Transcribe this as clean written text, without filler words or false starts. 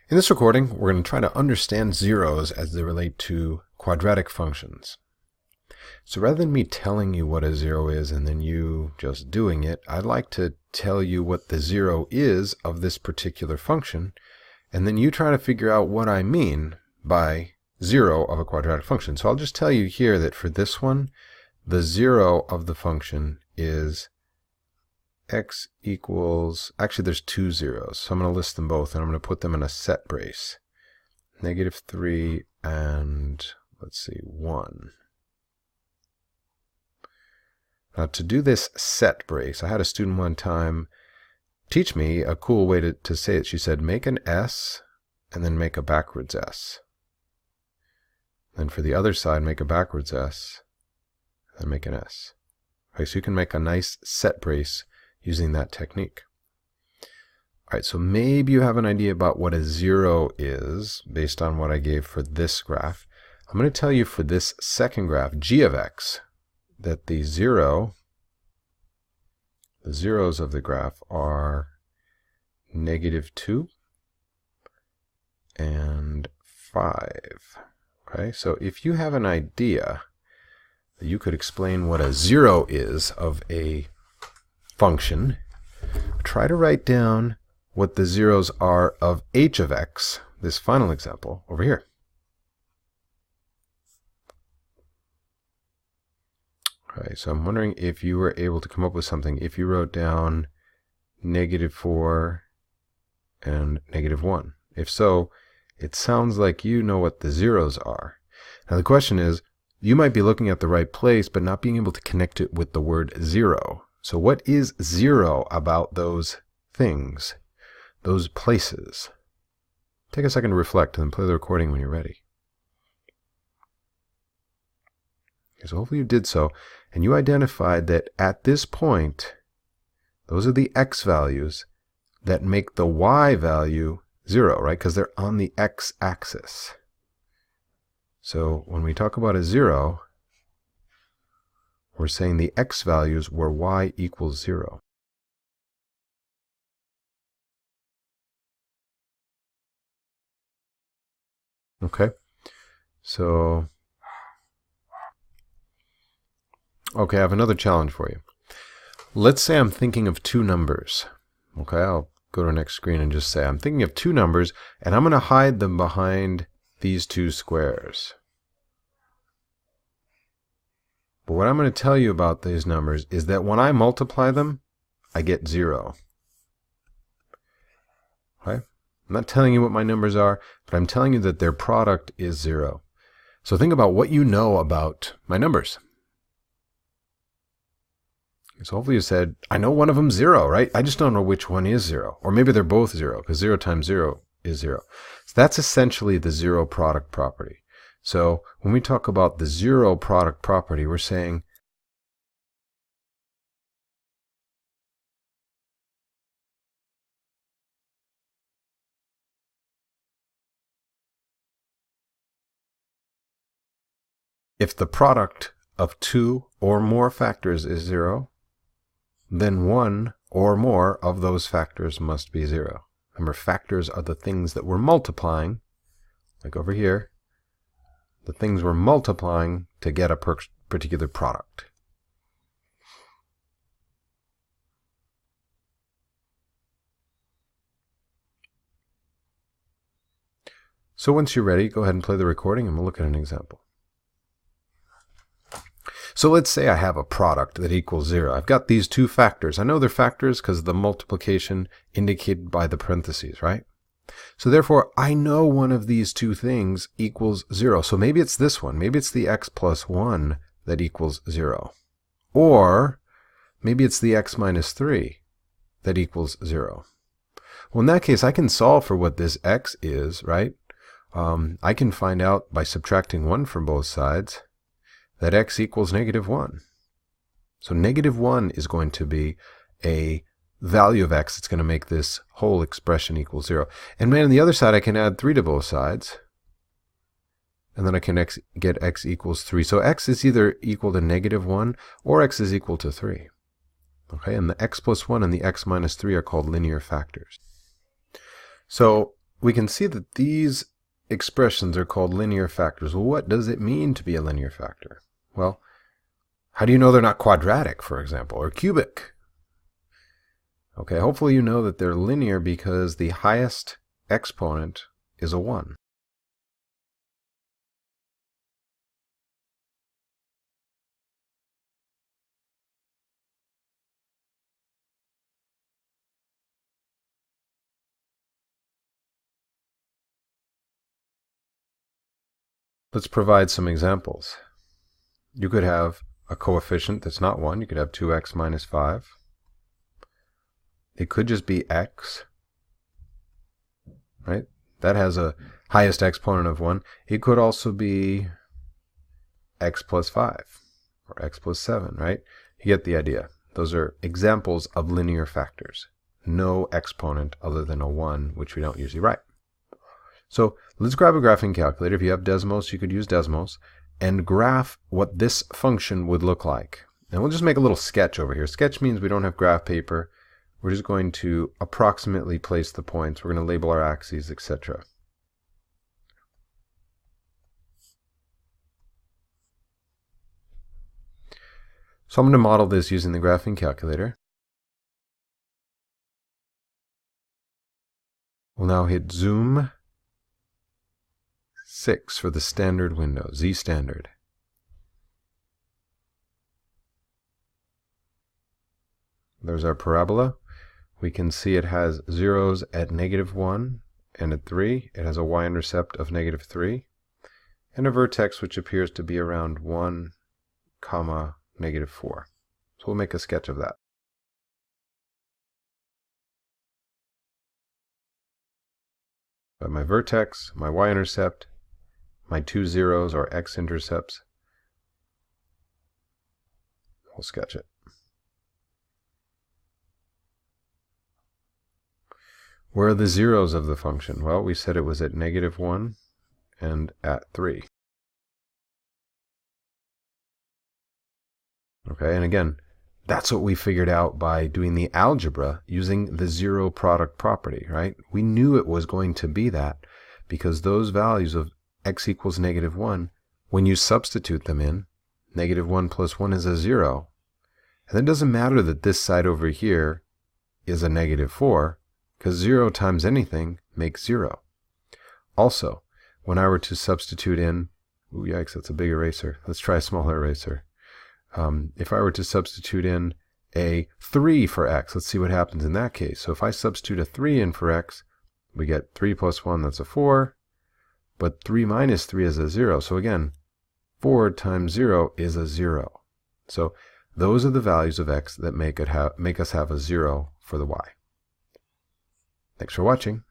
In this recording, we're going to try to understand zeros as they relate to quadratic functions. So rather than me telling you what a zero is and then you just doing it, I'd like to tell you what the zero is of this particular function, and then you try to figure out what I mean by zero of a quadratic function. So I'll just tell you here that for this one, the zero of the function is x equals, actually there's two zeros, so I'm going to list them both and I'm going to put them in a set brace. -3 and, let's see, 1. Now to do this set brace, I had a student one time teach me a cool way to say it. She said, make an S and then make a backwards S. Then for the other side, make a backwards S and then make an S. Okay, so you can make a nice set brace using that technique. All right, so maybe you have an idea about what a zero is based on what I gave for this graph. I'm going to tell you for this second graph, g of x, that the zeros of the graph are -2 and 5. Okay, so if you have an idea that you could explain what a zero is of a function, try to write down what the zeros are of h of x, this final example over here. Okay, so I'm wondering if you were able to come up with something if you wrote down -4 and -1. If so, it sounds like you know what the zeros are. Now the question is, you might be looking at the right place but not being able to connect it with the word zero. So what is zero about those things, those places? Take a second to reflect and then play the recording when you're ready. Okay, so hopefully you did so, and you identified that at this point, those are the x values that make the y value 0, right? Because they're on the x-axis. So when we talk about a zero, we're saying the x values where y equals 0. Okay, so, okay, I have another challenge for you. Let's say I'm thinking of two numbers. Okay, I'll go to the next screen and just say I'm thinking of two numbers, and I'm going to hide them behind these two squares. But what I'm going to tell you about these numbers is that when I multiply them, I get 0. Okay? I'm not telling you what my numbers are, but I'm telling you that their product is 0. So think about what you know about my numbers. So hopefully you said, I know one of them 0, right? I just don't know which one is 0. Or maybe they're both 0, because 0 times 0 is 0. So that's essentially the zero product property. So when we talk about the zero product property, we're saying if the product of two or more factors is 0, then one or more of those factors must be 0. Remember, factors are the things that we're multiplying, like over here, the things we're multiplying to get a particular product. So once you're ready, go ahead and play the recording and we'll look at an example. So let's say I have a product that equals 0. I've got these two factors. I know they're factors because of the multiplication indicated by the parentheses, right? So therefore, I know one of these two things equals 0. So maybe it's this one. Maybe it's the x plus 1 that equals 0. Or maybe it's the x minus 3 that equals 0. Well, in that case, I can solve for what this x is, right? I can find out by subtracting 1 from both sides that x equals -1. So -1 is going to be a value of x that's going to make this whole expression equal 0. And man, on the other side, I can add 3 to both sides. And then I can get x equals 3. So x is either equal to -1 or x is equal to 3. Okay, and the x plus 1 and the x minus 3 are called linear factors. So we can see that these expressions are called linear factors. Well, what does it mean to be a linear factor? Well, how do you know they're not quadratic, for example, or cubic? Okay, hopefully you know that they're linear because the highest exponent is a 1. Let's provide some examples. You could have a coefficient that's not 1. You could have 2x minus 5. It could just be x, right? That has a highest exponent of 1. It could also be x plus 5 or x plus 7, right? You get the idea. Those are examples of linear factors. No exponent other than a 1, which we don't usually write. So let's grab a graphing calculator. If you have Desmos, you could use Desmos and graph what this function would look like. And we'll just make a little sketch over here. Sketch means we don't have graph paper. We're just going to approximately place the points. We're going to label our axes, etc. So I'm going to model this using the graphing calculator. We'll now hit zoom 6 for the standard window, Z standard. There's our parabola. We can see it has zeros at -1 and at 3. It has a y-intercept of -3 and a vertex which appears to be around 1, comma, -4. So we'll make a sketch of that. Got my vertex, my y-intercept, my 2 zeros are x-intercepts. We'll sketch it. Where are the zeros of the function? Well, we said it was at -1 and at 3. Okay, and again, that's what we figured out by doing the algebra using the zero product property, right? We knew it was going to be that because those values of x equals -1, when you substitute them in, -1 plus 1 is a 0. And it doesn't matter that this side over here is a -4, because 0 times anything makes 0. Also, when I were to substitute in, ooh, yikes, that's a big eraser. Let's try a smaller eraser. If I were to substitute in a 3 for x, let's see what happens in that case. So if I substitute a 3 in for x, we get 3 plus 1, that's a 4. But 3 minus 3 is a 0. So again, 4 times 0 is a 0. So those are the values of x that make us have a 0 for the y. Thanks for watching.